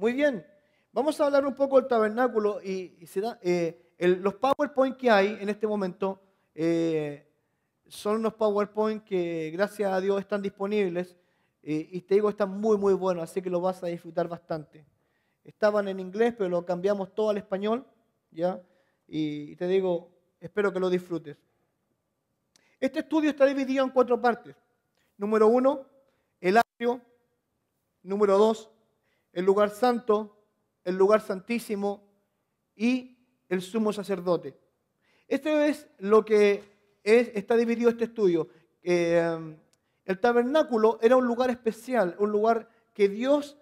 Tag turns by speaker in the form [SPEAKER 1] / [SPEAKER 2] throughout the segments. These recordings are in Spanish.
[SPEAKER 1] Muy bien. Vamos a hablar un poco del tabernáculo y los PowerPoint que hay en este momento son unos PowerPoint que gracias a Dios están disponibles y te digo, están muy, muy buenos, así que lo vas a disfrutar bastante. Estaban en inglés, pero lo cambiamos todo al español, ¿ya? Y te digo, espero que lo disfrutes. Este estudio está dividido en 4 partes. Número 1, el atrio. Número 2, el lugar santo, el lugar santísimo y el sumo sacerdote. Esto es lo que está dividido este estudio. El tabernáculo era un lugar especial, un lugar que Dios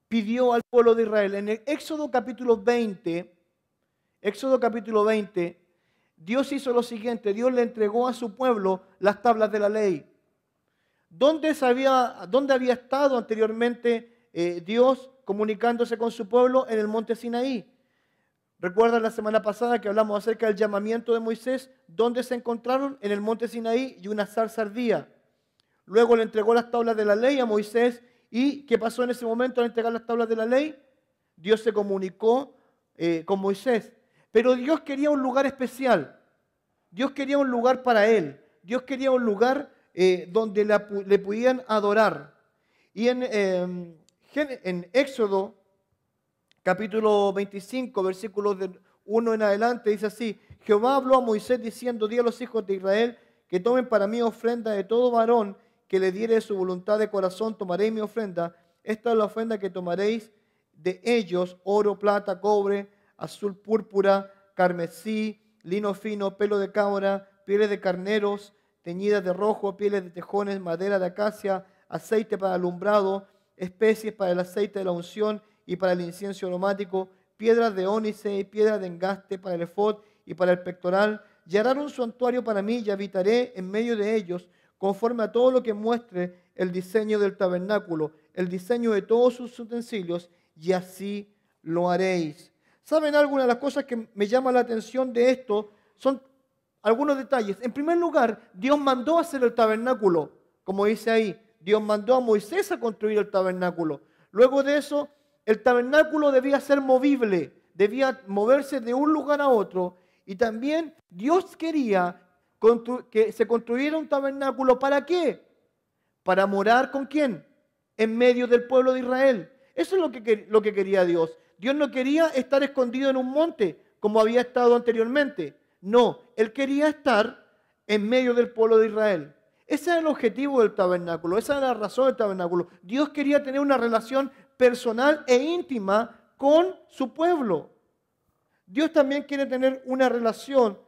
[SPEAKER 1] pidió al pueblo de Israel. En el Éxodo capítulo 20, Dios hizo lo siguiente: Dios le entregó a su pueblo las tablas de la ley. ¿Dónde había estado anteriormente Dios comunicándose con su pueblo? En el monte Sinaí. ¿Recuerdan la semana pasada que hablamos acerca del llamamiento de Moisés? ¿Dónde se encontraron? En el monte Sinaí, y una zarza ardía. Luego le entregó las tablas de la ley a Moisés. ¿Y qué pasó en ese momento al entregar las tablas de la ley? Dios se comunicó con Moisés. Pero Dios quería un lugar especial. Dios quería un lugar para él. Dios quería un lugar donde le podían adorar. Y en Éxodo capítulo 25, versículos del 1 en adelante, dice así: Jehová habló a Moisés diciendo: di a los hijos de Israel que tomen para mí ofrenda de todo varón que le diere su voluntad de corazón, tomaréis mi ofrenda. Esta es la ofrenda que tomaréis de ellos: oro, plata, cobre, azul, púrpura, carmesí, lino fino, pelo de cabra, pieles de carneros, teñidas de rojo, pieles de tejones, madera de acacia, aceite para alumbrado, especies para el aceite de la unción y para el incienso aromático, piedras de ónice y piedras de engaste para el efod y para el pectoral. Y harán un santuario para mí y habitaré en medio de ellos, conforme a todo lo que muestre el diseño del tabernáculo, el diseño de todos sus utensilios, y así lo haréis. ¿Saben? Algunas de las cosas que me llaman la atención de esto son algunos detalles. En primer lugar, Dios mandó a hacer el tabernáculo, como dice ahí. Dios mandó a Moisés a construir el tabernáculo. Luego de eso, el tabernáculo debía ser movible, debía moverse de un lugar a otro. Y también Dios quería que se construyera un tabernáculo. ¿Para qué? Para morar ¿con quién? En medio del pueblo de Israel. Eso es lo que quería Dios. Dios no quería estar escondido en un monte como había estado anteriormente. No, Él quería estar en medio del pueblo de Israel. Ese era el objetivo del tabernáculo, esa era la razón del tabernáculo. Dios quería tener una relación personal e íntima con su pueblo. Dios también quiere tener una relación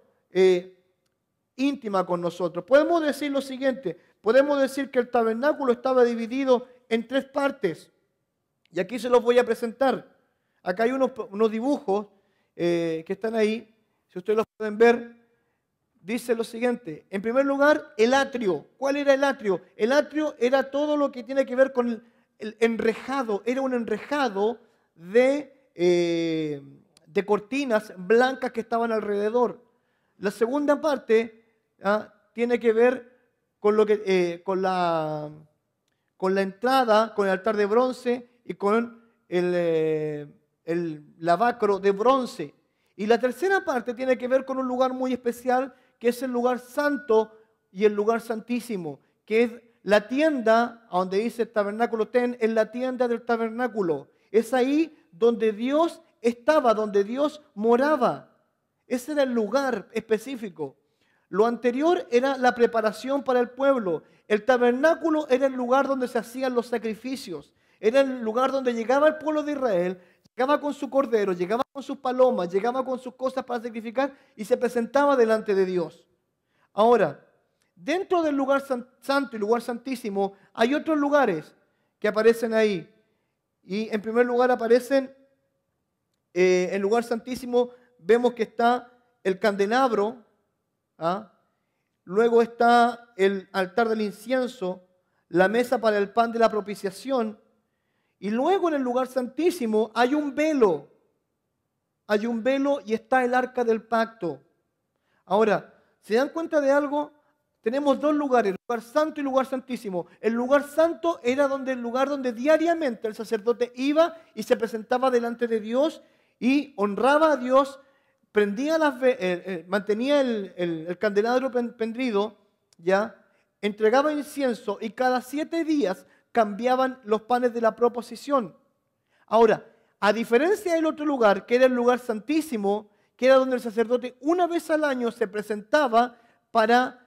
[SPEAKER 1] íntima con nosotros. Podemos decir lo siguiente: podemos decir que el tabernáculo estaba dividido en 3 partes. Y aquí se los voy a presentar. Acá hay unos dibujos que están ahí. Si ustedes los pueden ver, dice lo siguiente. En primer lugar, el atrio. ¿Cuál era el atrio? El atrio era todo lo que tiene que ver con el enrejado. Era un enrejado de cortinas blancas que estaban alrededor. La segunda parte tiene que ver con la entrada, con el altar de bronce y con el lavacro de bronce. Y la tercera parte tiene que ver con un lugar muy especial, que es el lugar santo y el lugar santísimo, que es la tienda, a donde dice tabernáculo ten, es la tienda del tabernáculo. Es ahí donde Dios estaba, donde Dios moraba. Ese era el lugar específico. Lo anterior era la preparación para el pueblo. El tabernáculo era el lugar donde se hacían los sacrificios. Era el lugar donde llegaba el pueblo de Israel, llegaba con su cordero, llegaba con sus palomas, llegaba con sus cosas para sacrificar y se presentaba delante de Dios. Ahora, dentro del lugar santo y lugar santísimo hay otros lugares que aparecen ahí. Y en primer lugar aparecen, en el lugar santísimo vemos que está el candelabro, luego está el altar del incienso, la mesa para el pan de la propiciación, y luego en el lugar santísimo hay un velo y está el arca del pacto. Ahora, ¿se dan cuenta de algo? tenemos dos lugares, lugar santo y lugar santísimo. El lugar santo era el lugar donde diariamente el sacerdote iba y se presentaba delante de Dios y honraba a Dios, prendía mantenía el candelabro prendido, ¿ya? Entregaba incienso y cada 7 días cambiaban los panes de la proposición. Ahora, a diferencia del otro lugar, que era el lugar santísimo, que era donde el sacerdote una vez al año se presentaba para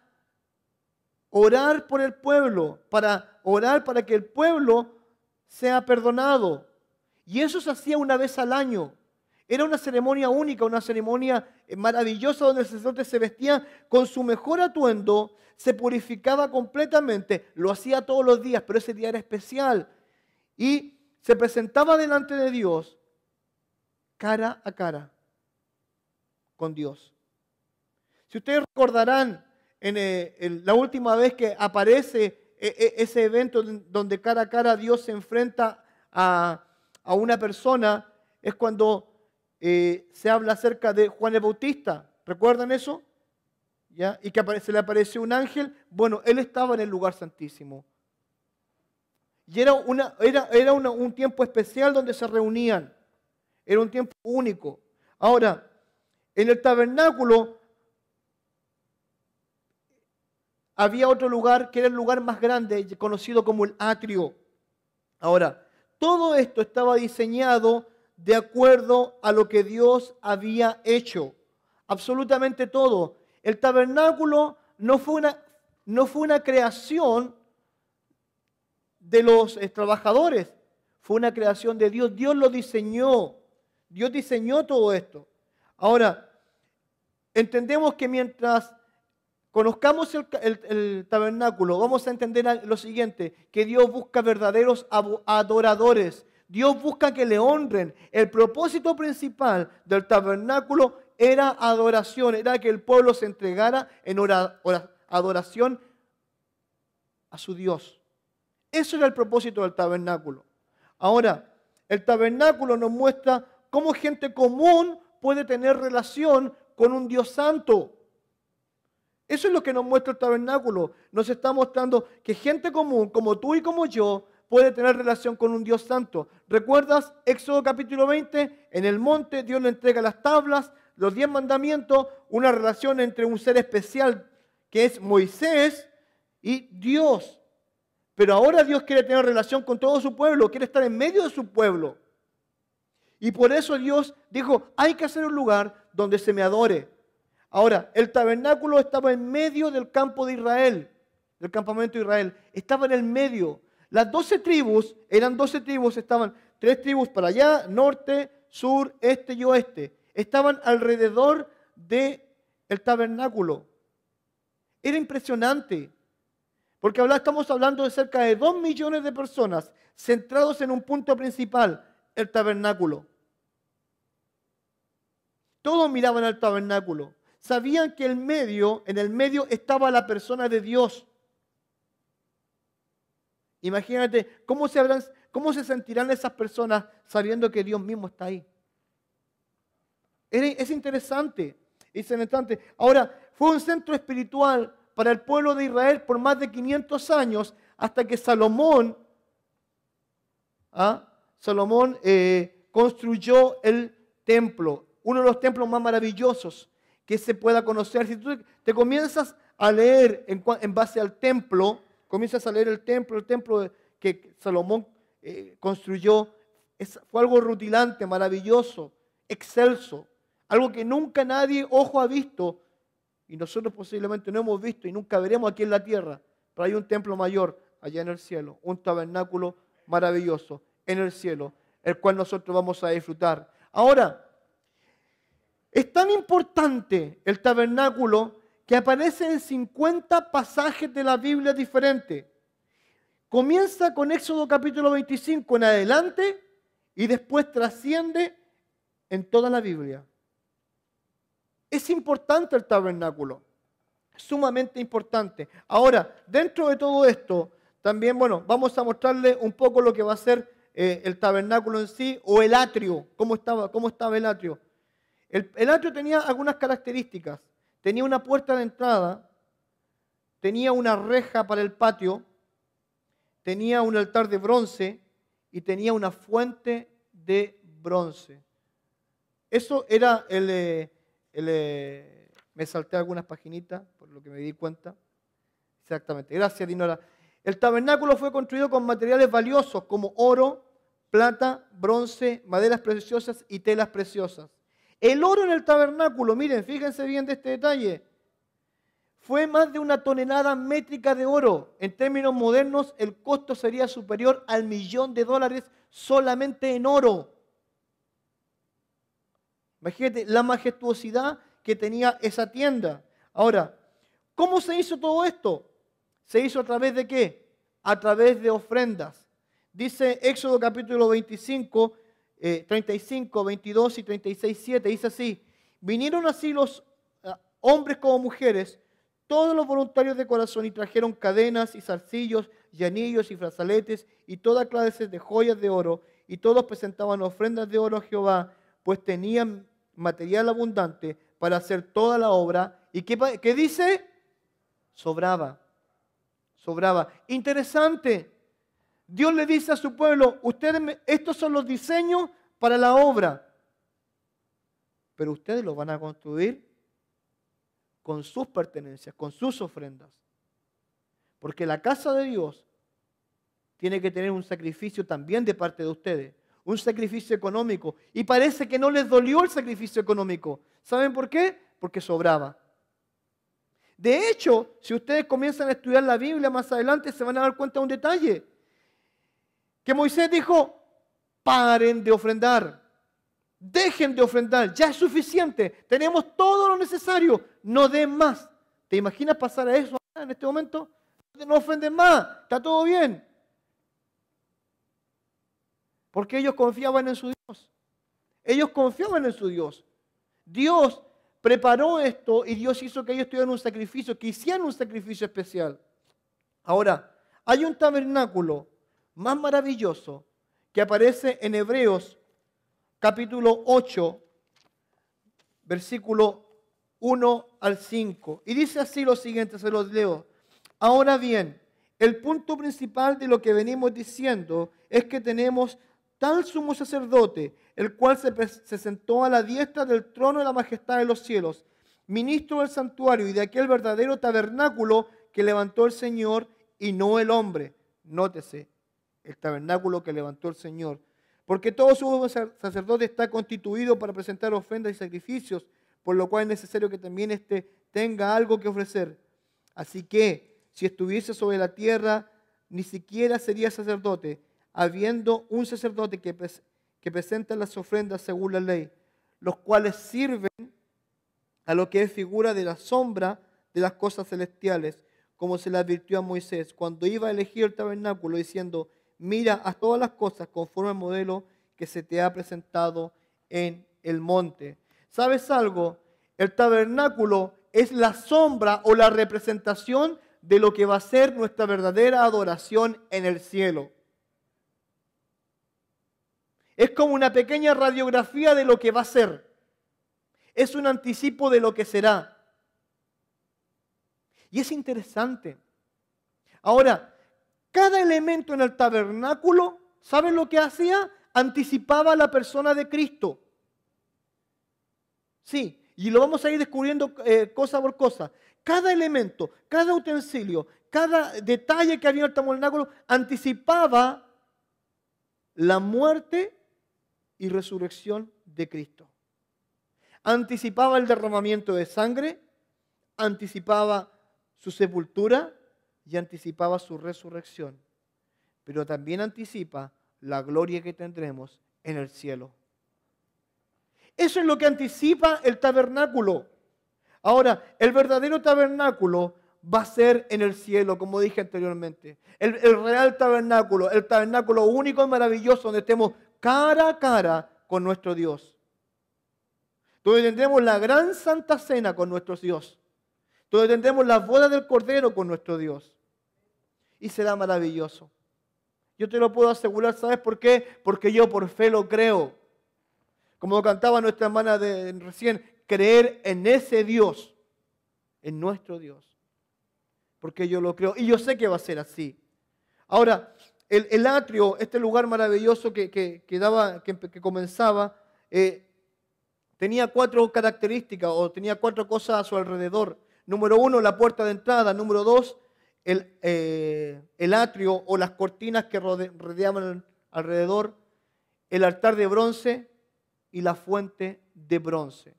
[SPEAKER 1] orar por el pueblo, para orar para que el pueblo sea perdonado. Y eso se hacía una vez al año. Era una ceremonia única, una ceremonia maravillosa donde el sacerdote se vestía con su mejor atuendo, se purificaba completamente, lo hacía todos los días, pero ese día era especial. Y se presentaba delante de Dios cara a cara con Dios. Si ustedes recordarán, en la última vez que aparece ese evento donde cara a cara Dios se enfrenta a una persona, es cuando se habla acerca de Juan el Bautista. ¿Recuerdan eso? ¿Ya? Y que se le apareció un ángel. Bueno, él estaba en el lugar santísimo. Y era un tiempo especial donde se reunían. Era un tiempo único. Ahora, en el tabernáculo había otro lugar que era el lugar más grande, conocido como el atrio. Ahora, todo esto estaba diseñado de acuerdo a lo que Dios había hecho. Absolutamente todo. El tabernáculo no fue una creación de los trabajadores, fue una creación de Dios. Dios lo diseñó. Dios diseñó todo esto. Ahora, entendemos que mientras conozcamos el tabernáculo, vamos a entender lo siguiente, que Dios busca verdaderos adoradores. Dios busca que le honren. El propósito principal del tabernáculo era adoración, era que el pueblo se entregara en adoración a su Dios. Eso era el propósito del tabernáculo. Ahora, el tabernáculo nos muestra cómo gente común puede tener relación con un Dios santo. Eso es lo que nos muestra el tabernáculo. Nos está mostrando que gente común, como tú y como yo, puede tener relación con un Dios santo. ¿Recuerdas Éxodo capítulo 20? En el monte Dios le entrega las tablas, los 10 mandamientos, una relación entre un ser especial que es Moisés y Dios. Pero ahora Dios quiere tener relación con todo su pueblo, quiere estar en medio de su pueblo. Y por eso Dios dijo, hay que hacer un lugar donde se me adore. Ahora, el tabernáculo estaba en medio del campo de Israel, del campamento de Israel. Estaba en el medio. Las 12 tribus, eran 12 tribus, estaban 3 tribus para allá, norte, sur, este y oeste. Estaban alrededor del tabernáculo. Era impresionante. Porque estamos hablando de cerca de 2 millones de personas centrados en un punto principal, el tabernáculo. Todos miraban al tabernáculo. Sabían que en el medio estaba la persona de Dios. Imagínate cómo se sentirán esas personas sabiendo que Dios mismo está ahí. Es interesante. Ahora, fue un centro espiritual para el pueblo de Israel por más de 500 años hasta que Salomón construyó el templo, uno de los templos más maravillosos que se pueda conocer. Si tú te comienzas a leer en base al templo, comienzas a leer el templo que Salomón construyó, fue algo rutilante, maravilloso, excelso, algo que nunca nadie ojo ha visto y nosotros posiblemente no hemos visto y nunca veremos aquí en la tierra, pero hay un templo mayor allá en el cielo, un tabernáculo maravilloso en el cielo, el cual nosotros vamos a disfrutar. Ahora, es tan importante el tabernáculo que aparece en 50 pasajes de la Biblia diferentes. Comienza con Éxodo capítulo 25 en adelante y después trasciende en toda la Biblia. Es importante el tabernáculo, sumamente importante. Ahora, dentro de todo esto, también, vamos a mostrarle un poco lo que va a ser el tabernáculo en sí o el atrio. ¿Cómo estaba el atrio? El atrio tenía algunas características. Tenía una puerta de entrada tenía una reja para el patio, tenía un altar de bronce y tenía una fuente de bronce. Eso era me salté algunas paginitas, por lo que me di cuenta. Exactamente, gracias Dinora. El tabernáculo fue construido con materiales valiosos como oro, plata, bronce, maderas preciosas y telas preciosas. El oro en el tabernáculo, miren, fíjense bien de este detalle, fue más de 1 tonelada métrica de oro. En términos modernos, el costo sería superior al $1.000.000 solamente en oro. Imagínate la majestuosidad que tenía esa tienda. Ahora, ¿cómo se hizo todo esto? ¿Se hizo a través de qué? A través de ofrendas. Dice Éxodo capítulo 25, 35, 22 y 36, 7. Dice así: vinieron así los hombres como mujeres, todos los voluntarios de corazón, y trajeron cadenas y zarcillos y anillos y brazaletes y toda clase de joyas de oro, y todos presentaban ofrendas de oro a Jehová, pues tenían material abundante para hacer toda la obra. ¿Y qué dice? Sobraba. Sobraba. Interesante. Dios le dice a su pueblo, estos son los diseños para la obra, pero ustedes los van a construir con sus pertenencias, con sus ofrendas. Porque la casa de Dios tiene que tener un sacrificio también de parte de ustedes, un sacrificio económico. Y parece que no les dolió el sacrificio económico. ¿Saben por qué? Porque sobraba. De hecho, si ustedes comienzan a estudiar la Biblia más adelante, se van a dar cuenta de un detalle. Que Moisés dijo, paren de ofrendar, dejen de ofrendar, ya es suficiente, tenemos todo lo necesario, no den más. ¿Te imaginas pasar a eso en este momento? No ofrenden más, está todo bien. Porque ellos confiaban en su Dios. Ellos confiaban en su Dios. Dios preparó esto y Dios hizo que ellos tuvieran un sacrificio, que hicieran un sacrificio especial. Ahora, hay un tabernáculo más maravilloso que aparece en Hebreos capítulo 8, versículo 1 al 5. Y dice así lo siguiente, se los leo. Ahora bien, el punto principal de lo que venimos diciendo es que tenemos tal sumo sacerdote, el cual se sentó a la diestra del trono de la majestad de los cielos, ministro del santuario y de aquel verdadero tabernáculo que levantó el Señor y no el hombre. Nótese, el tabernáculo que levantó el Señor. Porque todo sumo sacerdote está constituido para presentar ofrendas y sacrificios, por lo cual es necesario que también éste tenga algo que ofrecer. Así que, si estuviese sobre la tierra, ni siquiera sería sacerdote, habiendo un sacerdote que presenta las ofrendas según la ley, los cuales sirven a lo que es figura de la sombra de las cosas celestiales, como se le advirtió a Moisés cuando iba a elegir el tabernáculo, diciendo, mira a todas las cosas conforme al modelo que se te ha presentado en el monte. ¿Sabes algo? El tabernáculo es la sombra o la representación de lo que va a ser nuestra verdadera adoración en el cielo. Es como una pequeña radiografía de lo que va a ser. Es un anticipo de lo que será. Y es interesante. Ahora, cada elemento en el tabernáculo, ¿saben lo que hacía? Anticipaba a la persona de Cristo. Sí, y lo vamos a ir descubriendo cosa por cosa. Cada elemento, cada utensilio, cada detalle que había en el tabernáculo anticipaba la muerte y resurrección de Cristo. Anticipaba el derramamiento de sangre, anticipaba su sepultura y anticipaba su resurrección. Pero también anticipa la gloria que tendremos en el cielo. Eso es lo que anticipa el tabernáculo. Ahora, el verdadero tabernáculo va a ser en el cielo, como dije anteriormente. El real tabernáculo, el tabernáculo único y maravilloso, donde estemos cara a cara con nuestro Dios. Donde tendremos la gran santa cena con nuestro Dios. Donde tendremos las bodas del Cordero con nuestro Dios. Y será maravilloso. Yo te lo puedo asegurar, ¿sabes por qué? Porque yo por fe lo creo. Como cantaba nuestra hermana recién, creer en ese Dios, en nuestro Dios. porque yo lo creo y yo sé que va a ser así. Ahora, el atrio, este lugar maravilloso que comenzaba, tenía 4 características o tenía 4 cosas a su alrededor. Número 1, la puerta de entrada. Número 2, el atrio o las cortinas que rodeaban alrededor. El altar de bronce y la fuente de bronce.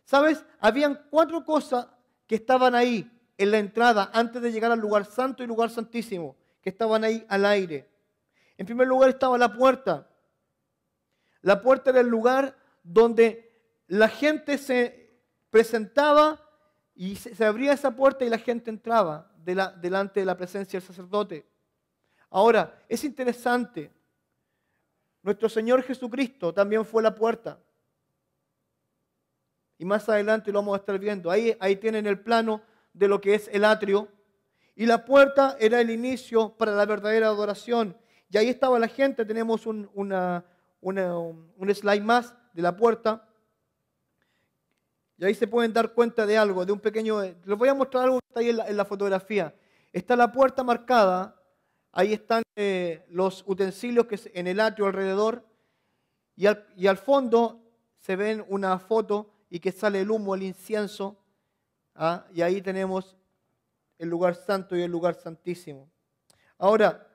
[SPEAKER 1] ¿Sabes? Habían 4 cosas que estaban ahí en la entrada antes de llegar al lugar santo y lugar santísimo, que estaban ahí al aire. En primer lugar estaba la puerta. La puerta era el lugar donde la gente se presentaba y se abría esa puerta y la gente entraba delante de la presencia del sacerdote. Ahora, es interesante. Nuestro Señor Jesucristo también fue la puerta. Y más adelante lo vamos a estar viendo. Ahí tienen el plano de lo que es el atrio. Y la puerta era el inicio para la verdadera adoración. Y ahí estaba la gente. Tenemos un slide más de la puerta. Y ahí se pueden dar cuenta de algo, de un pequeño... Les voy a mostrar algo que está ahí en la fotografía. Está la puerta marcada. Ahí están los utensilios que en el atrio alrededor. Y al fondo se ven una foto y que sale el humo, el incienso. Y ahí tenemos el lugar santo y el lugar santísimo. Ahora,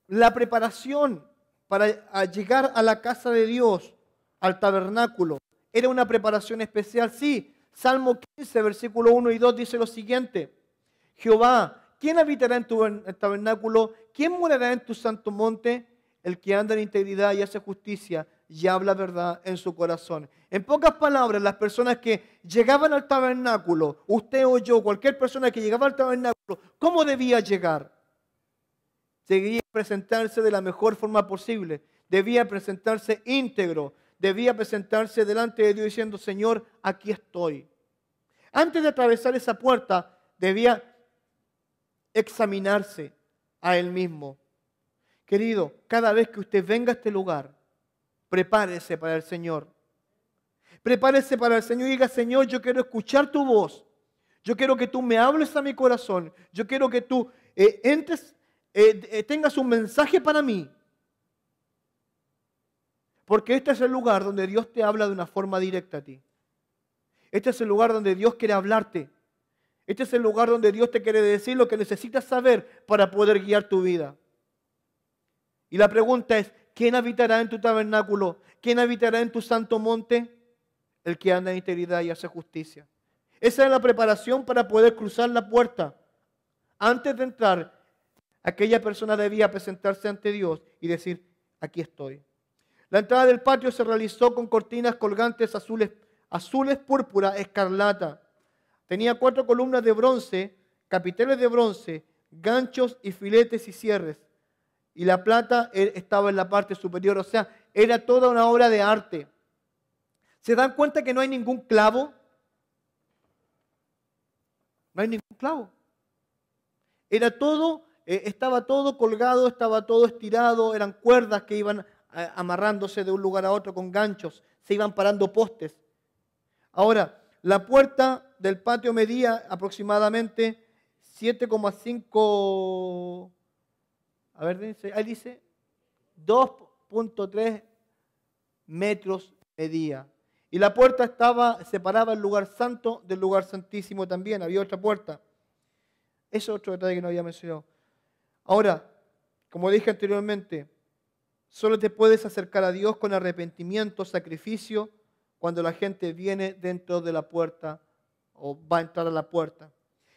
[SPEAKER 1] la preparación para llegar a la casa de Dios, al tabernáculo, era una preparación especial. Sí, Salmo 15, versículo 1 y 2 dice lo siguiente. Jehová, ¿quién habitará en tu tabernáculo? ¿Quién morará en tu santo monte? El que anda en integridad y hace justicia y habla verdad en su corazón. En pocas palabras, las personas que llegaban al tabernáculo, usted o yo, cualquier persona que llegaba al tabernáculo, ¿cómo debía llegar? Debía presentarse de la mejor forma posible. Debía presentarse íntegro. Debía presentarse delante de Dios diciendo, Señor, aquí estoy. Antes de atravesar esa puerta, debía examinarse a él mismo. Querido, cada vez que usted venga a este lugar, prepárese para el Señor. Prepárese para el Señor y diga, Señor, yo quiero escuchar tu voz. Yo quiero que tú me hables a mi corazón. Yo quiero que tú tengas un mensaje para mí. Porque este es el lugar donde Dios te habla de una forma directa a ti. Este es el lugar donde Dios quiere hablarte. Este es el lugar donde Dios te quiere decir lo que necesitas saber para poder guiar tu vida. Y la pregunta es, ¿quién habitará en tu tabernáculo? ¿Quién habitará en tu santo monte? El que anda en integridad y hace justicia. Esa es la preparación para poder cruzar la puerta. Antes de entrar, aquella persona debía presentarse ante Dios y decir, aquí estoy. La entrada del patio se realizó con cortinas colgantes azules, púrpura, escarlata. Tenía 4 columnas de bronce, capiteles de bronce, ganchos y filetes y cierres. Y la plata estaba en la parte superior, o sea, era toda una obra de arte. ¿Se dan cuenta que no hay ningún clavo? No hay ningún clavo. Era todo, estaba todo colgado, estaba todo estirado, eran cuerdas que iban amarrándose de un lugar a otro con ganchos, se iban parando postes. Ahora, la puerta del patio medía aproximadamente 7,5, a ver, ahí dice, 2,3 metros medía. Y la puerta separaba el lugar santo del lugar santísimo también, había otra puerta. Eso es otro detalle que no había mencionado. Ahora, como dije anteriormente, solo te puedes acercar a Dios con arrepentimiento, sacrificio, cuando la gente viene dentro de la puerta o va a entrar a la puerta.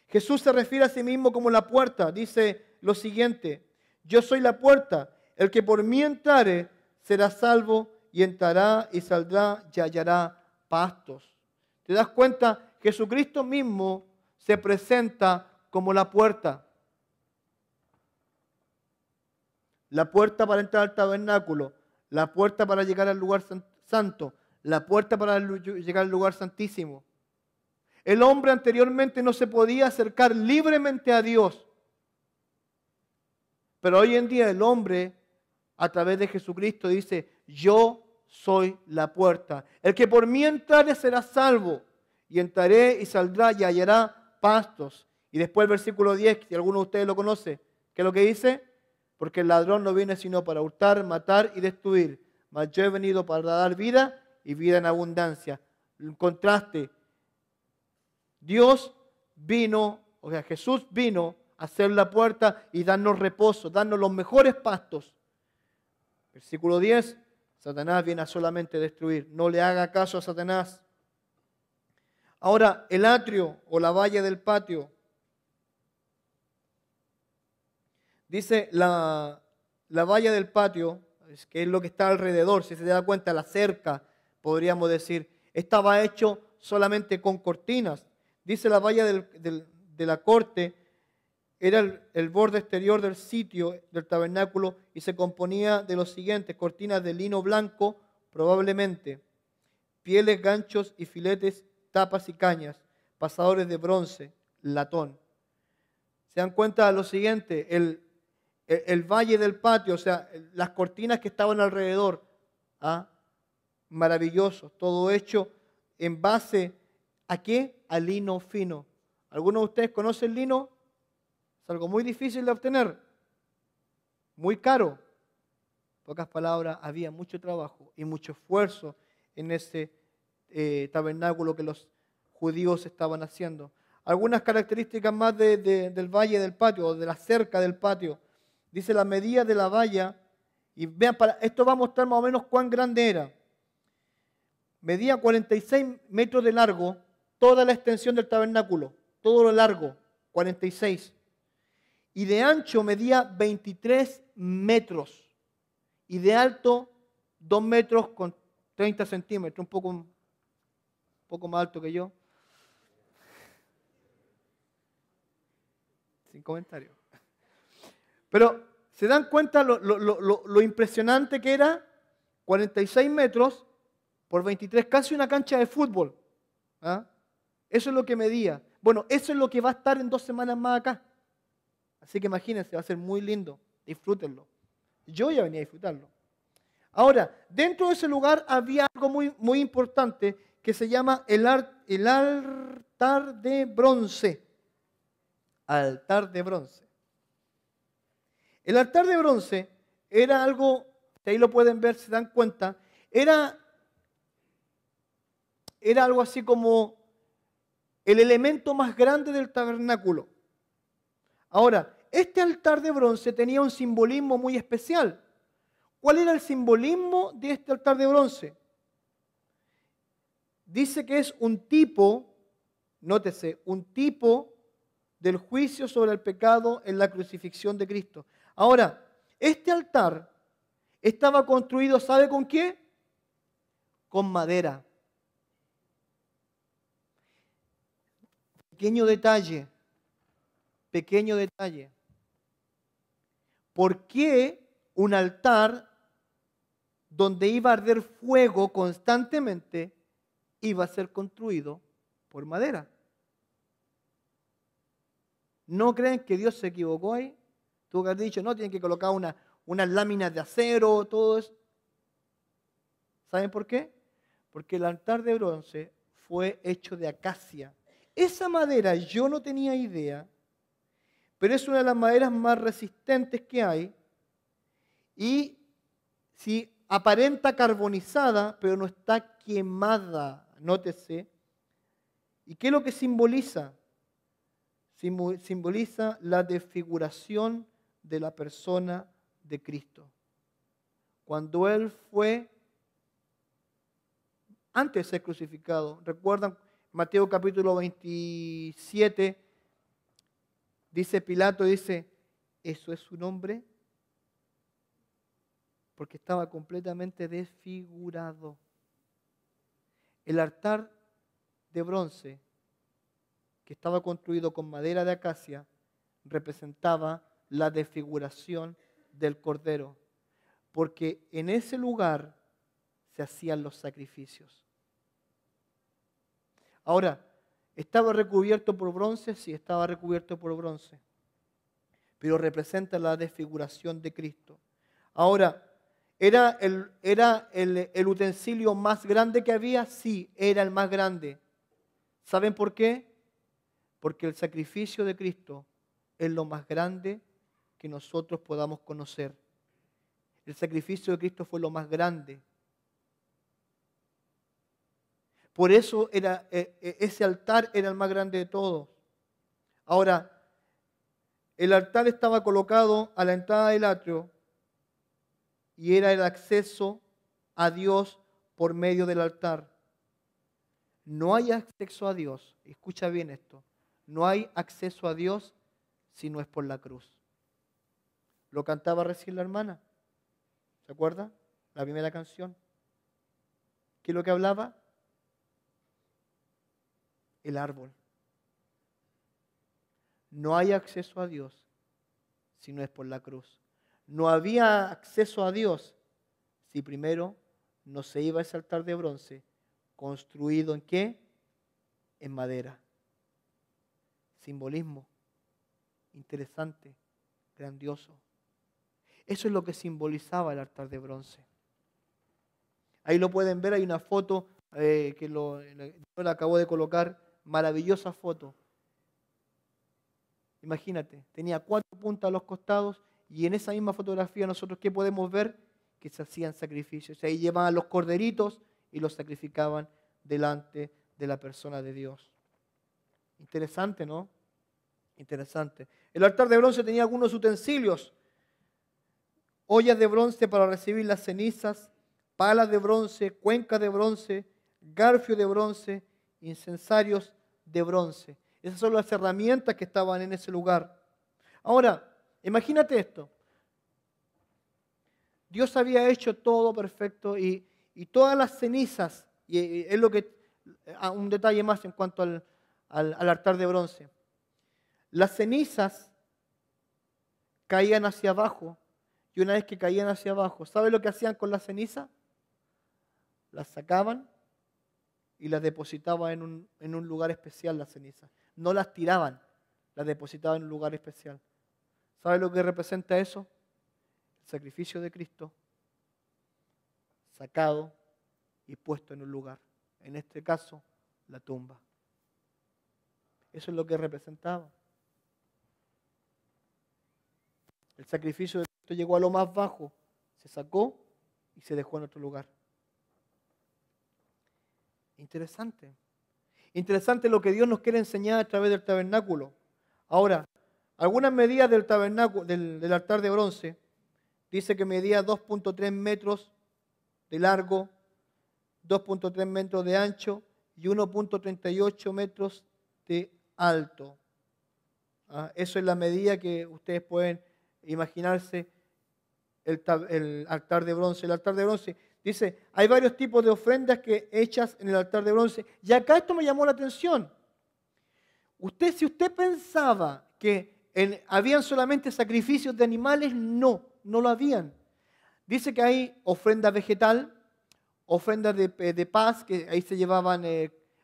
[SPEAKER 1] Jesús se refiere a sí mismo como la puerta. Dice lo siguiente, yo soy la puerta, el que por mí entrare será salvo y entrará y saldrá y hallará pastos. ¿Te das cuenta? Jesucristo mismo se presenta como la puerta. La puerta para entrar al tabernáculo, la puerta para llegar al lugar santo, la puerta para llegar al lugar santísimo. El hombre anteriormente no se podía acercar libremente a Dios. Pero hoy en día el hombre, a través de Jesucristo, dice, yo soy la puerta. El que por mí entrare será salvo, y entraré y saldrá y hallará pastos. Y después el versículo 10, si alguno de ustedes lo conoce, ¿qué es lo que dice? Porque el ladrón no viene sino para hurtar, matar y destruir. Mas yo he venido para dar vida y vida en abundancia. En contraste, Dios vino, o sea, Jesús vino a hacer la puerta y darnos reposo, darnos los mejores pastos. Versículo 10, Satanás viene a solamente destruir. No le haga caso a Satanás. Ahora, el atrio o la valla del patio. Dice la valla del patio, que es lo que está alrededor, si se da cuenta, la cerca, podríamos decir, estaba hecho solamente con cortinas. Dice la valla de la corte, era el borde exterior del sitio del tabernáculo y se componía de los siguientes: cortinas de lino blanco, probablemente, pieles, ganchos y filetes, tapas y cañas, pasadores de bronce, latón. Se dan cuenta de lo siguiente, el valle del patio, o sea, las cortinas que estaban alrededor, maravilloso, todo hecho en base ¿a qué? A lino fino. ¿Algunos de ustedes conocen el lino? Es algo muy difícil de obtener, muy caro. En pocas palabras, había mucho trabajo y mucho esfuerzo en ese tabernáculo que los judíos estaban haciendo. Algunas características más del valle del patio o de la cerca del patio. Dice la medida de la valla, y vean, esto va a mostrar más o menos cuán grande era. Medía 46 metros de largo, toda la extensión del tabernáculo, todo lo largo, 46. Y de ancho medía 23 metros. Y de alto, 2 metros con 30 centímetros, un poco más alto que yo. Sin comentario. Pero, ¿se dan cuenta lo impresionante que era? 46 metros por 23, casi una cancha de fútbol. Eso es lo que medía. Bueno, eso es lo que va a estar en 2 semanas más acá. Así que imagínense, va a ser muy lindo. Disfrútenlo. Yo ya venía a disfrutarlo. Ahora, dentro de ese lugar había algo muy, muy importante que se llama el altar de bronce. Altar de bronce. El altar de bronce era algo, que ahí lo pueden ver, se dan cuenta, era algo así como el elemento más grande del tabernáculo. Ahora, este altar de bronce tenía un simbolismo muy especial. ¿Cuál era el simbolismo de este altar de bronce? Dice que es un tipo, nótese, un tipo del juicio sobre el pecado en la crucifixión de Cristo. Ahora, este altar estaba construido, ¿sabe con qué? Con madera. Pequeño detalle. ¿Por qué un altar donde iba a arder fuego constantemente iba a ser construido por madera? ¿No creen que Dios se equivocó ahí? Tuvo que haber dicho, no, tienen que colocar unas láminas de acero, todo eso. ¿Saben por qué? Porque el altar de bronce fue hecho de acacia. Esa madera, yo no tenía idea, pero es una de las maderas más resistentes que hay. Y si aparenta carbonizada, pero no está quemada, nótese. ¿Y qué es lo que simboliza? Simboliza la desfiguración de la persona de Cristo. Cuando Él fue, antes de ser crucificado, ¿recuerdan? Mateo capítulo 27, dice Pilato, dice, ¿eso es su nombre? Porque estaba completamente desfigurado. El altar de bronce, que estaba construido con madera de acacia, representaba la desfiguración del Cordero, porque en ese lugar se hacían los sacrificios. Ahora, ¿estaba recubierto por bronce? Sí, estaba recubierto por bronce, pero representa la desfiguración de Cristo. Ahora, ¿era el utensilio más grande que había? Sí, era el más grande. ¿Saben por qué? Porque el sacrificio de Cristo es lo más grande que nosotros podamos conocer. El sacrificio de Cristo fue lo más grande. Por eso ese altar era el más grande de todos. Ahora, el altar estaba colocado a la entrada del atrio y era el acceso a Dios por medio del altar. No hay acceso a Dios, escucha bien esto, no hay acceso a Dios si no es por la cruz. Lo cantaba recién la hermana, ¿se acuerda? La primera canción. ¿Qué es lo que hablaba? El árbol. No hay acceso a Dios si no es por la cruz. No había acceso a Dios si primero no se iba a ese altar de bronce, construido ¿en qué? En madera. Simbolismo. Interesante, grandioso. Eso es lo que simbolizaba el altar de bronce. Ahí lo pueden ver, hay una foto que yo la acabo de colocar, maravillosa foto. Imagínate, tenía 4 puntas a los costados y en esa misma fotografía nosotros ¿qué podemos ver? Que se hacían sacrificios. Ahí llevaban los corderitos y los sacrificaban delante de la persona de Dios. Interesante, ¿no? Interesante. El altar de bronce tenía algunos utensilios. Ollas de bronce para recibir las cenizas, palas de bronce, cuencas de bronce, garfio de bronce, incensarios de bronce. Esas son las herramientas que estaban en ese lugar. Ahora, imagínate esto. Dios había hecho todo perfecto y todas las cenizas, y es lo que, un detalle más en cuanto al altar de bronce. Las cenizas caían hacia abajo y una vez que caían hacia abajo, ¿sabe lo que hacían con las cenizas? Las sacaban y las depositaban en un lugar especial, las cenizas. No las tiraban, las depositaban en un lugar especial. ¿Sabe lo que representa eso? El sacrificio de Cristo sacado y puesto en un lugar. En este caso, la tumba. Eso es lo que representaba. El sacrificio de Cristo llegó a lo más bajo, se sacó y se dejó en otro lugar. Interesante. Interesante lo que Dios nos quiere enseñar a través del tabernáculo. Ahora, algunas medidas del tabernáculo, del altar de bronce, dice que medía 2.3 metros de largo, 2.3 metros de ancho y 1.38 metros de alto. Eso es la medida que ustedes pueden imaginarse el altar de bronce. El altar de bronce dice, hay varios tipos de ofrendas que hechas en el altar de bronce. Y acá esto me llamó la atención. Si usted pensaba que habían solamente sacrificios de animales, no lo habían. Dice que hay ofrenda vegetal, ofrendas de paz, que ahí se llevaban.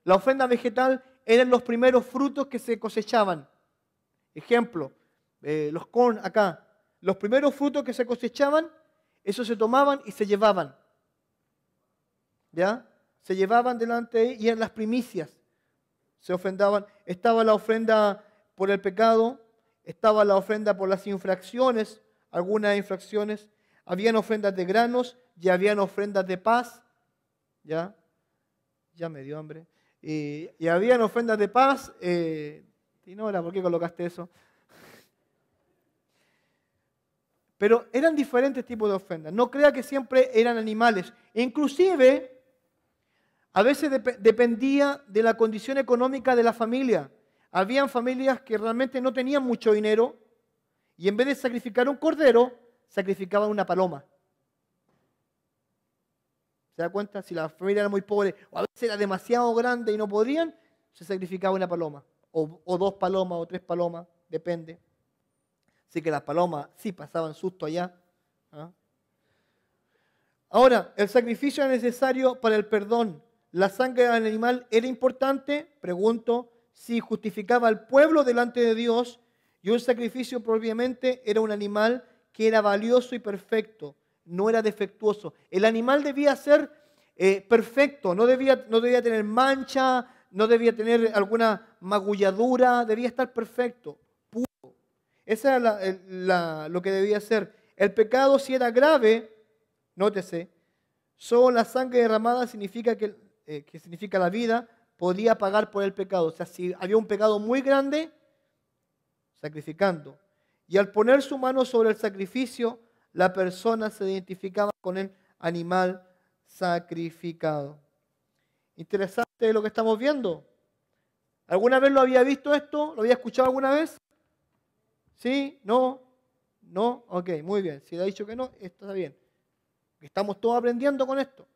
[SPEAKER 1] La ofrenda vegetal eran los primeros frutos que se cosechaban. Ejemplo, los corn acá. Los primeros frutos que se cosechaban, esos se tomaban y se llevaban. ¿Ya? Se llevaban delante y eran las primicias. Se ofrendaban. Estaba la ofrenda por el pecado, estaba la ofrenda por las infracciones, algunas infracciones. Habían ofrendas de granos y habían ofrendas de paz. ¿Ya? Ya me dio hambre. Y habían ofrendas de paz. Tinora, ¿por qué colocaste eso? Pero eran diferentes tipos de ofrendas. No crea que siempre eran animales. Inclusive, a veces dependía de la condición económica de la familia. Habían familias que realmente no tenían mucho dinero y en vez de sacrificar un cordero, sacrificaban una paloma. ¿Se da cuenta? Si la familia era muy pobre o a veces era demasiado grande y no podían, se sacrificaba una paloma. O 2 palomas o 3 palomas, depende. Así que las palomas sí pasaban susto allá. Ahora, el sacrificio era necesario para el perdón. ¿La sangre del animal era importante? Pregunto. Sí, justificaba al pueblo delante de Dios y un sacrificio propiamente era un animal que era valioso y perfecto, no era defectuoso. El animal debía ser perfecto, no debía tener mancha, no debía tener alguna magulladura, debía estar perfecto, puro. Esa era lo que debía ser. El pecado, si era grave, nótese, solo la sangre derramada significa que significa la vida, podía pagar por el pecado. O sea, si había un pecado muy grande, sacrificando. Y al poner su mano sobre el sacrificio, la persona se identificaba con el animal sacrificado. Interesante lo que estamos viendo. ¿Alguna vez lo había visto esto? ¿Lo había escuchado alguna vez? ¿Sí? ¿No? ¿No? Ok, muy bien. Si le ha dicho que no, esto está bien. Estamos todos aprendiendo con esto.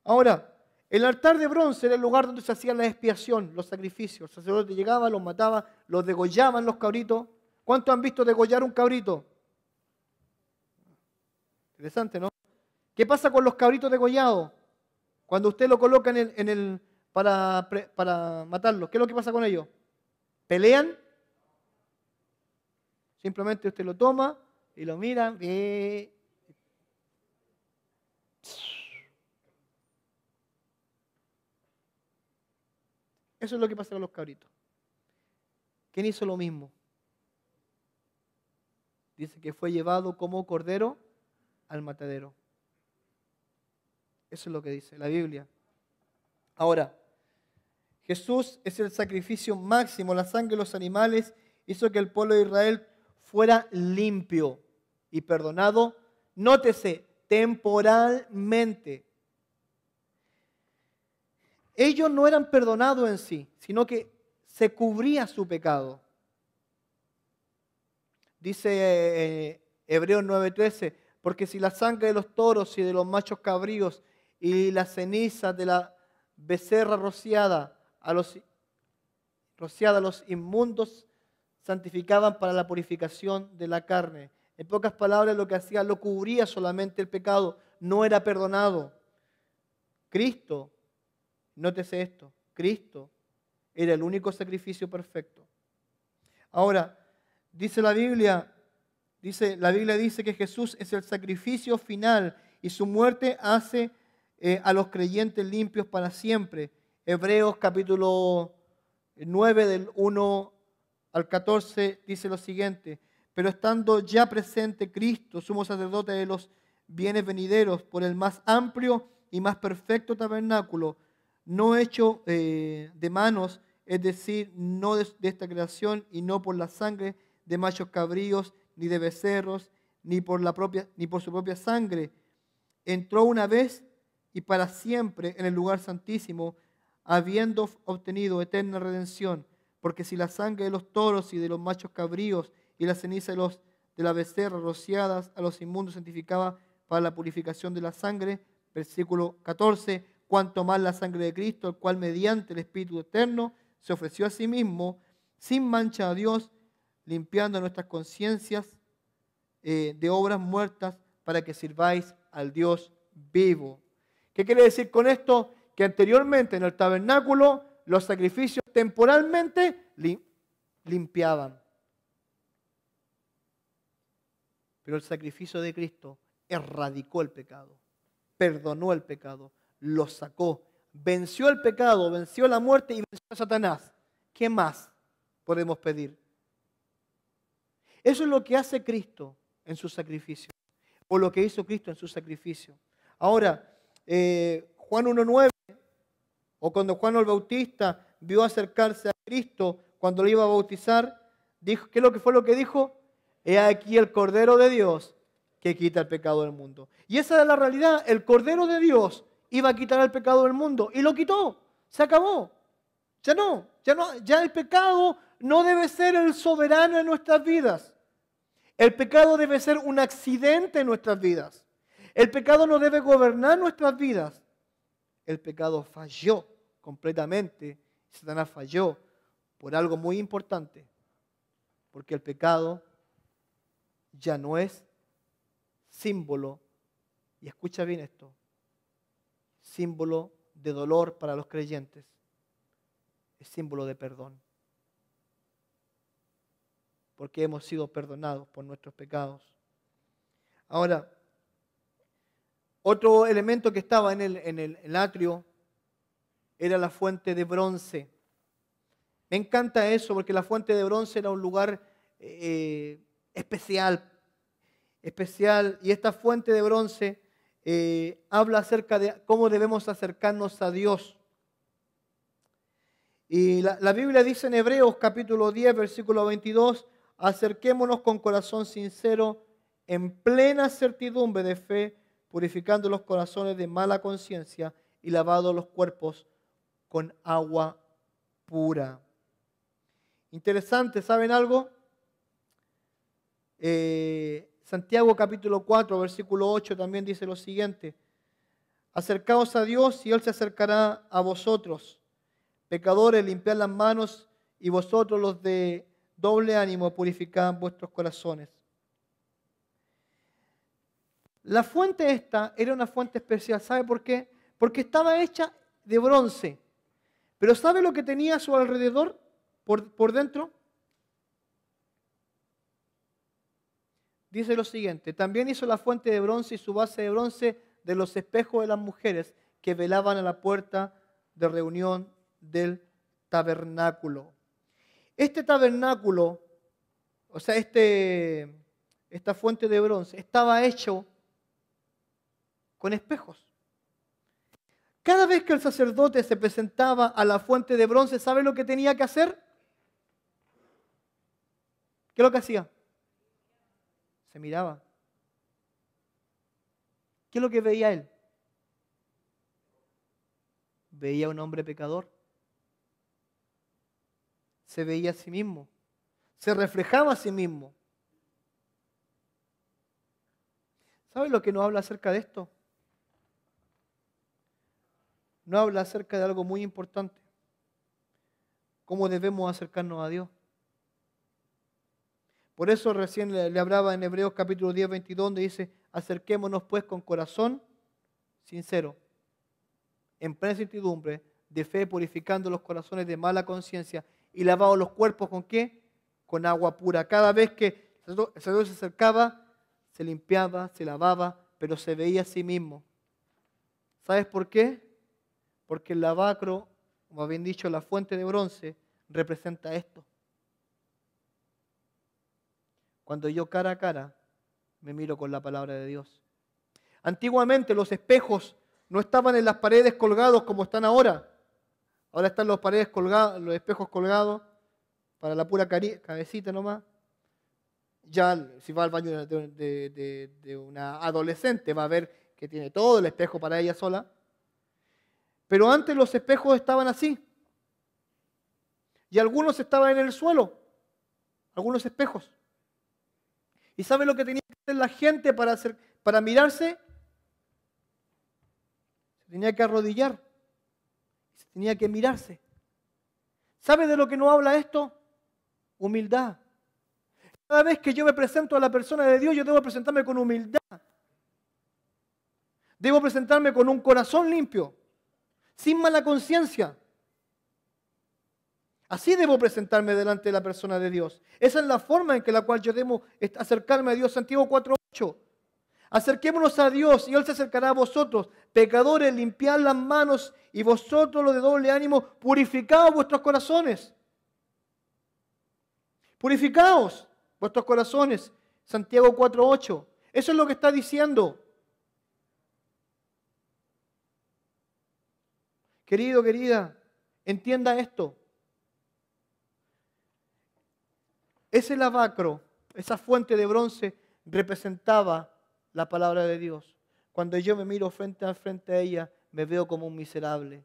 [SPEAKER 1] Ahora, el altar de bronce era el lugar donde se hacía la expiación, los sacrificios. El sacerdote llegaba, los mataba, los degollaban los cabritos. ¿Cuántos han visto degollar un cabrito? Interesante, ¿no? ¿Qué pasa con los cabritos degollados? Cuando usted lo coloca para matarlos, ¿qué es lo que pasa con ellos? ¿Pelean? Simplemente usted lo toma y lo mira. Eso es lo que pasa con los cabritos. ¿Quién hizo lo mismo? Dice que fue llevado como cordero al matadero. Eso es lo que dice la Biblia. Ahora, Jesús es el sacrificio máximo. La sangre de los animales hizo que el pueblo de Israel fuera limpio y perdonado. Nótese, temporalmente. Ellos no eran perdonados en sí, sino que se cubría su pecado. Dice Hebreos 9:13, porque si la sangre de los toros y de los machos cabríos y las cenizas de la becerra rociada a los inmundos santificaban para la purificación de la carne. En pocas palabras, lo que hacía lo cubría solamente el pecado, no era perdonado. Cristo, nótese esto, Cristo era el único sacrificio perfecto. Ahora, la Biblia dice que Jesús es el sacrificio final y su muerte hace a los creyentes limpios para siempre. Hebreos capítulo 9 del 1 al 14 dice lo siguiente: pero estando ya presente Cristo, sumo sacerdote de los bienes venideros, por el más amplio y más perfecto tabernáculo, no hecho de manos, es decir, no de esta creación, y no por la sangre de machos cabríos, ni de becerros, ni por su propia sangre, entró una vez y para siempre en el lugar santísimo, habiendo obtenido eterna redención. Porque si la sangre de los toros y de los machos cabríos y la ceniza de la becerra rociadas a los inmundos santificaba para la purificación de la sangre, versículo 14, cuanto más la sangre de Cristo, el cual mediante el Espíritu eterno se ofreció a sí mismo sin mancha a Dios, limpiando nuestras conciencias de obras muertas para que sirváis al Dios vivo. ¿Qué quiere decir con esto? Que anteriormente en el tabernáculo los sacrificios temporalmente limpiaban. Pero el sacrificio de Cristo erradicó el pecado, perdonó el pecado, lo sacó, venció el pecado, venció la muerte y venció a Satanás. ¿Qué más podemos pedir? Eso es lo que hace Cristo en su sacrificio, o lo que hizo Cristo en su sacrificio. Ahora, Juan 1:9, o cuando Juan el Bautista vio acercarse a Cristo cuando le iba a bautizar, dijo, ¿qué es lo que fue lo que dijo? He aquí el Cordero de Dios que quita el pecado del mundo. Y esa es la realidad, el Cordero de Dios iba a quitar el pecado del mundo y lo quitó, se acabó. Ya el pecado no debe ser el soberano en nuestras vidas. El pecado debe ser un accidente en nuestras vidas. El pecado no debe gobernar nuestras vidas. El pecado falló completamente. Satanás falló por algo muy importante. Porque el pecado ya no es símbolo, y escucha bien esto, símbolo de dolor para los creyentes. Es símbolo de perdón. Porque hemos sido perdonados por nuestros pecados. Ahora, otro elemento que estaba en el atrio era la fuente de bronce. Me encanta eso porque la fuente de bronce era un lugar especial. Y esta fuente de bronce habla acerca de cómo debemos acercarnos a Dios. Y la Biblia dice en Hebreos capítulo 10, versículo 22, acerquémonos con corazón sincero, en plena certidumbre de fe, purificando los corazones de mala conciencia y lavando los cuerpos con agua pura. Interesante, ¿saben algo? Santiago capítulo 4, versículo 8 también dice lo siguiente: acercaos a Dios y Él se acercará a vosotros. Pecadores, limpiad las manos, y vosotros los de doble ánimo, purificad vuestros corazones. La fuente esta era una fuente especial. ¿Sabe por qué? Porque estaba hecha de bronce. Pero ¿sabe lo que tenía a su alrededor por dentro? Dice lo siguiente: también hizo la fuente de bronce y su base de bronce de los espejos de las mujeres que velaban a la puerta de reunión del tabernáculo. Este tabernáculo, o sea, esta fuente de bronce, estaba hecho con espejos. Cada vez que el sacerdote se presentaba a la fuente de bronce, ¿sabe lo que tenía que hacer? ¿Qué es lo que hacía? Se miraba. ¿Qué es lo que veía él? Veía a un hombre pecador. Se veía a sí mismo. Se reflejaba a sí mismo. ¿Sabe lo que nos habla acerca de esto? Nos habla acerca de algo muy importante. ¿Cómo debemos acercarnos a Dios? Por eso recién le hablaba en Hebreos capítulo 10, 22, donde dice: acerquémonos pues con corazón sincero, en plena certidumbre de fe, purificando los corazones de mala conciencia y lavados los cuerpos ¿con qué? Con agua pura. Cada vez que el sacerdote se acercaba, se limpiaba, se lavaba, pero se veía a sí mismo. ¿Sabes por qué? Porque el lavacro, como habían dicho, la fuente de bronce, representa esto. Cuando yo cara a cara me miro con la palabra de Dios. Antiguamente los espejos no estaban en las paredes colgados como están ahora. Ahora están los espejos colgados para la pura cabecita nomás. Ya si va al baño de una adolescente va a ver que tiene todo el espejo para ella sola. Pero antes los espejos estaban así. Y algunos estaban en el suelo. Algunos espejos. ¿Y sabe lo que tenía que hacer la gente para mirarse? Se tenía que arrodillar. Se tenía que mirarse. ¿Sabe de lo que nos habla esto? Humildad. Cada vez que yo me presento a la persona de Dios, yo debo presentarme con humildad. Debo presentarme con un corazón limpio, sin mala conciencia. Así debo presentarme delante de la persona de Dios. Esa es la forma en la cual yo debo acercarme a Dios. Santiago 4:8. Acerquémonos a Dios y Él se acercará a vosotros. Pecadores, limpiad las manos, y vosotros los de doble ánimo, purificaos vuestros corazones. Purificaos vuestros corazones. Santiago 4:8. Eso es lo que está diciendo. Querido, querida, entienda esto. Ese lavacro, esa fuente de bronce, representaba la palabra de Dios. Cuando yo me miro frente a ella, me veo como un miserable.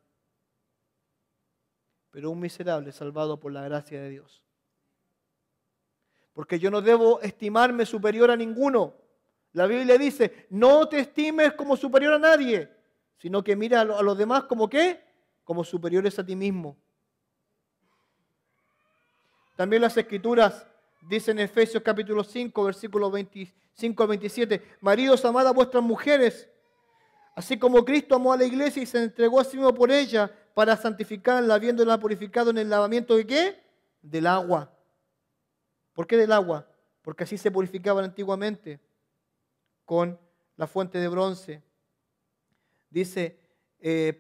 [SPEAKER 1] Pero un miserable salvado por la gracia de Dios. Porque yo no debo estimarme superior a ninguno. La Biblia dice: no te estimes como superior a nadie, sino que mira a los demás como ¿qué? Como superiores a ti mismo. También las Escrituras dicen en Efesios capítulo 5, versículos 25 al 27, maridos, amad a vuestras mujeres, así como Cristo amó a la iglesia y se entregó a sí mismo por ella para santificarla, habiéndola purificado en el lavamiento ¿de qué? Del agua. ¿Por qué del agua? Porque así se purificaban antiguamente con la fuente de bronce. Dice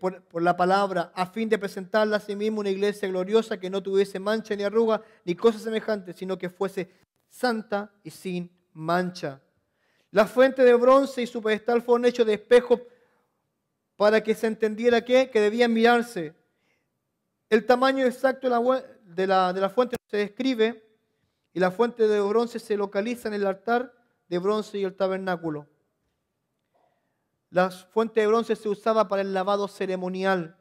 [SPEAKER 1] por la palabra, a fin de presentarla a sí mismo una iglesia gloriosa que no tuviese mancha ni arruga ni cosas semejantes, sino que fuese santa y sin mancha. La fuente de bronce y su pedestal fueron hechos de espejo para que se entendiera que debían mirarse. El tamaño exacto de la fuente no se describe, y la fuente de bronce se localiza en el altar de bronce y el tabernáculo. La fuente de bronce se usaba para el lavado ceremonial.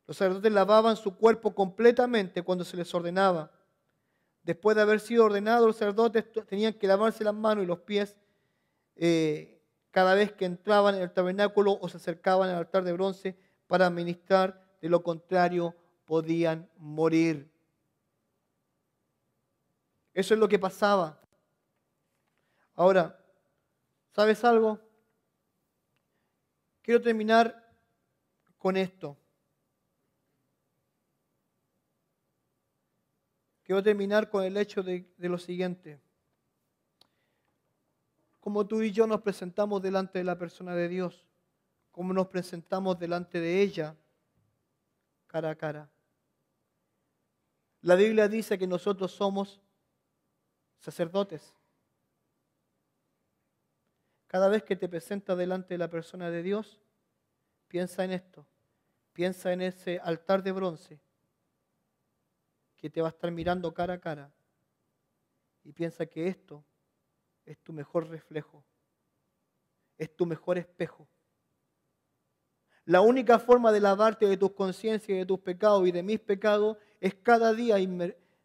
[SPEAKER 1] Los sacerdotes lavaban su cuerpo completamente cuando se les ordenaba. Después de haber sido ordenados, los sacerdotes tenían que lavarse las manos y los pies cada vez que entraban en el tabernáculo o se acercaban al altar de bronce para ministrar. De lo contrario, podían morir. Eso es lo que pasaba. Ahora, ¿sabes algo? Quiero terminar con esto. Quiero terminar con el hecho de lo siguiente. Como tú y yo nos presentamos delante de la persona de Dios, como nos presentamos delante de ella, cara a cara. La Biblia dice que nosotros somos sacerdotes. Cada vez que te presentas delante de la persona de Dios, piensa en esto. Piensa en ese altar de bronce que te va a estar mirando cara a cara. Y piensa que esto es tu mejor reflejo. Es tu mejor espejo. La única forma de lavarte de tus conciencias y de tus pecados y de mis pecados es cada día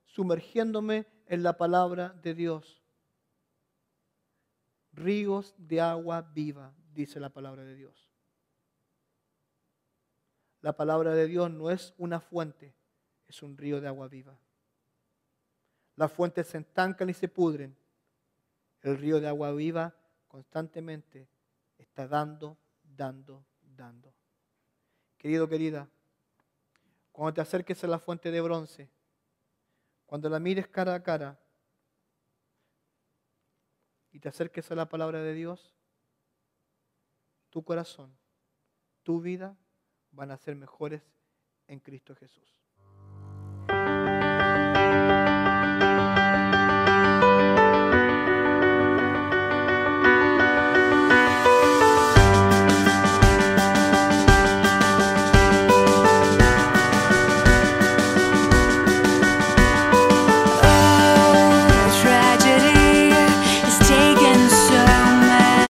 [SPEAKER 1] sumergiéndome en la palabra de Dios. Ríos de agua viva, dice la palabra de Dios. La palabra de Dios no es una fuente, es un río de agua viva. Las fuentes se estancan y se pudren. El río de agua viva constantemente está dando. Querido, querida, cuando te acerques a la fuente de bronce, cuando la mires cara a cara y te acerques a la palabra de Dios, tu corazón, tu vida van a ser mejores en Cristo Jesús.